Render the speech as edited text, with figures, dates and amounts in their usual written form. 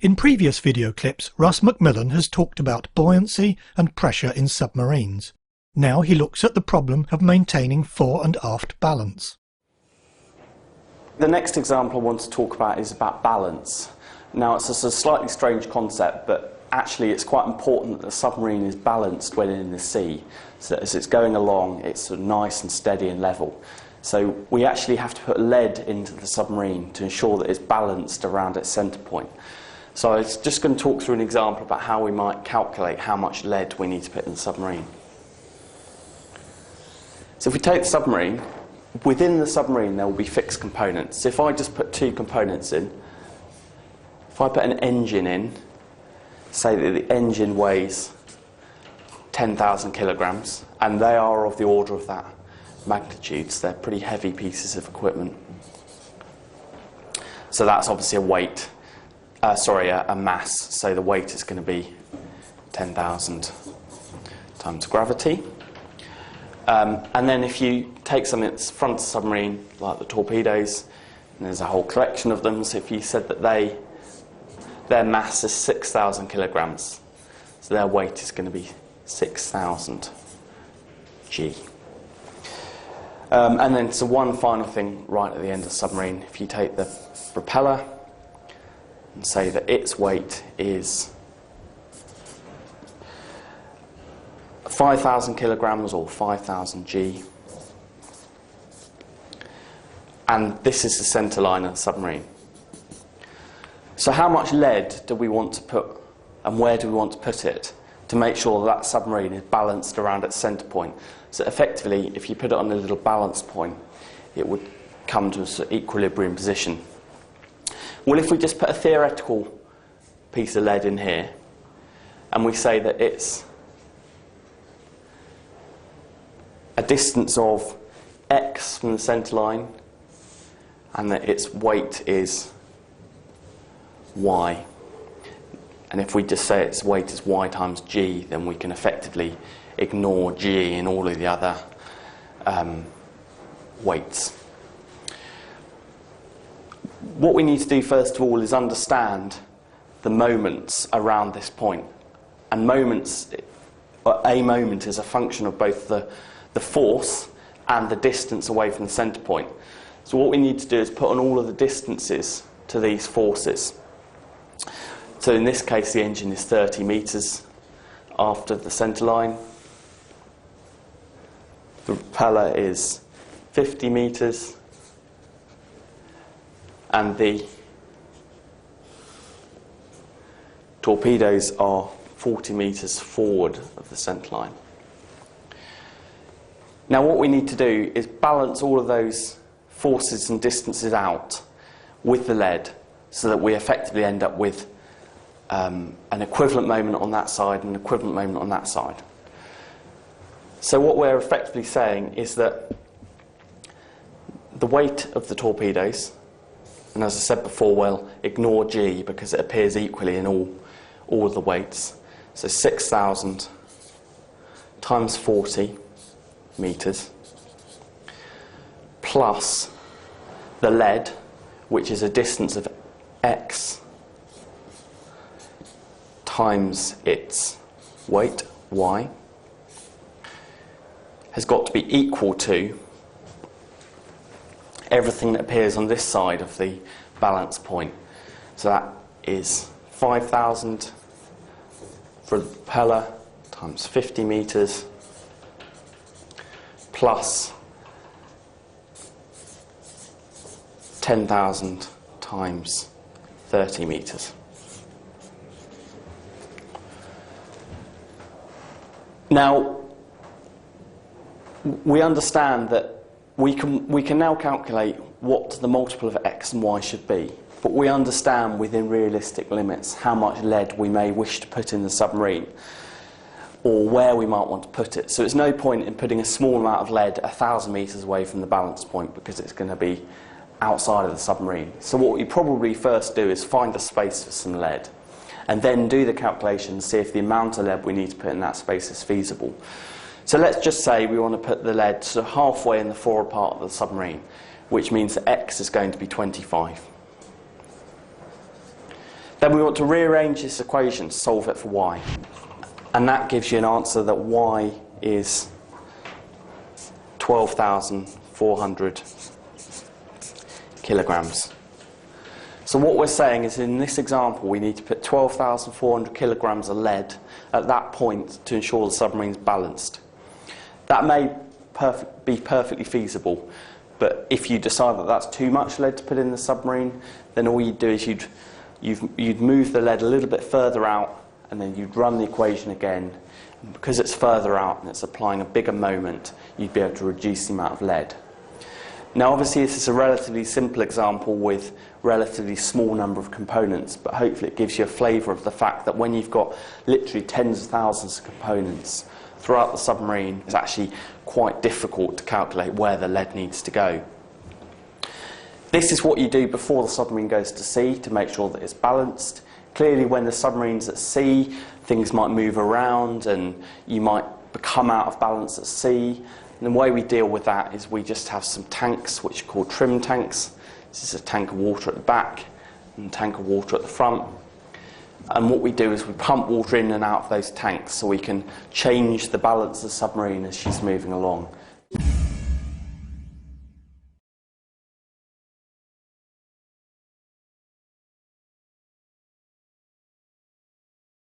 In previous video clips, Russ Macmillan has talked about buoyancy and pressure in submarines. Now he looks at the problem of maintaining fore and aft balance. The next example I want to talk about is about balance. Now it's a slightly strange concept, but actually it's quite important that the submarine is balanced when in the sea, so that as it's going along it's sort of nice and steady and level. So we actually have to put lead into the submarine to ensure that it's balanced around its centre point. So I was just going to talk through an example about how we might calculate how much lead we need to put in the submarine. So if we take the submarine, within the submarine there will be fixed components. So if I just put two components in, if I put an engine in, say that the engine weighs 10,000 kilograms, and they are of the order of that magnitude, so they're pretty heavy pieces of equipment. So that's obviously a weight. A mass, so the weight is going to be 10,000 times gravity. And then if you take something that's front of the submarine, like the torpedoes, and there's a whole collection of them, so if you said that their mass is 6,000 kilograms, so their weight is going to be 6,000 G. And then so one final thing right at the end of the submarine, if you take the propeller, and say that its weight is 5,000 kilograms or 5,000 G, and this is the centre line of the submarine. So how much lead do we want to put, and where do we want to put it, to make sure that submarine is balanced around its centre point? So effectively, if you put it on a little balance point, it would come to an sort of equilibrium position. Well, if we just put a theoretical piece of lead in here, and we say that it's a distance of x from the centre line, and that its weight is y, and if we just say its weight is y times g, then we can effectively ignore g and all of the other weights. What we need to do first of all is understand the moments around this point. And moments, a moment is a function of both the force and the distance away from the centre point. So what we need to do is put on all of the distances to these forces. So in this case the engine is 30 metres after the centre line. The propeller is 50 metres. And the torpedoes are 40 metres forward of the centre line. Now what we need to do is balance all of those forces and distances out with the lead, so that we effectively end up with an equivalent moment on that side and an equivalent moment on that side. So what we're effectively saying is that the weight of the torpedoes, and as I said before, we'll ignore G because it appears equally in all of the weights. So 6,000 times 40 metres plus the lead, which is a distance of x times its weight, y, has got to be equal to everything that appears on this side of the balance point. So that is 5,000 for the propeller times 50 metres plus 10,000 times 30 metres. Now, we understand that we can now calculate what the multiple of x and y should be, but we understand within realistic limits how much lead we may wish to put in the submarine, or where we might want to put it. So there's no point in putting a small amount of lead 1,000 metres away from the balance point, because it's going to be outside of the submarine. So what we probably first do is find a space for some lead, and then do the calculations, see if the amount of lead we need to put in that space is feasible. So let's just say we want to put the lead sort of halfway in the forward part of the submarine, which means that x is going to be 25. Then we want to rearrange this equation to solve it for y. And that gives you an answer that y is 12,400 kilograms. So what we're saying is, in this example, we need to put 12,400 kilograms of lead at that point to ensure the submarine's balanced. That may be perfectly feasible, but if you decide that that's too much lead to put in the submarine, then all you'd do is you'd move the lead a little bit further out, and then you'd run the equation again. And because it's further out and it's applying a bigger moment, you'd be able to reduce the amount of lead. Now obviously this is a relatively simple example with relatively small number of components, but hopefully it gives you a flavour of the fact that when you've got literally tens of thousands of components throughout the submarine, it's actually quite difficult to calculate where the lead needs to go. This is what you do before the submarine goes to sea to make sure that it's balanced. Clearly when the submarine's at sea, things might move around and you might become out of balance at sea. And the way we deal with that is we just have some tanks which are called trim tanks. This is a tank of water at the back and a tank of water at the front. And what we do is we pump water in and out of those tanks so we can change the balance of the submarine as she's moving along.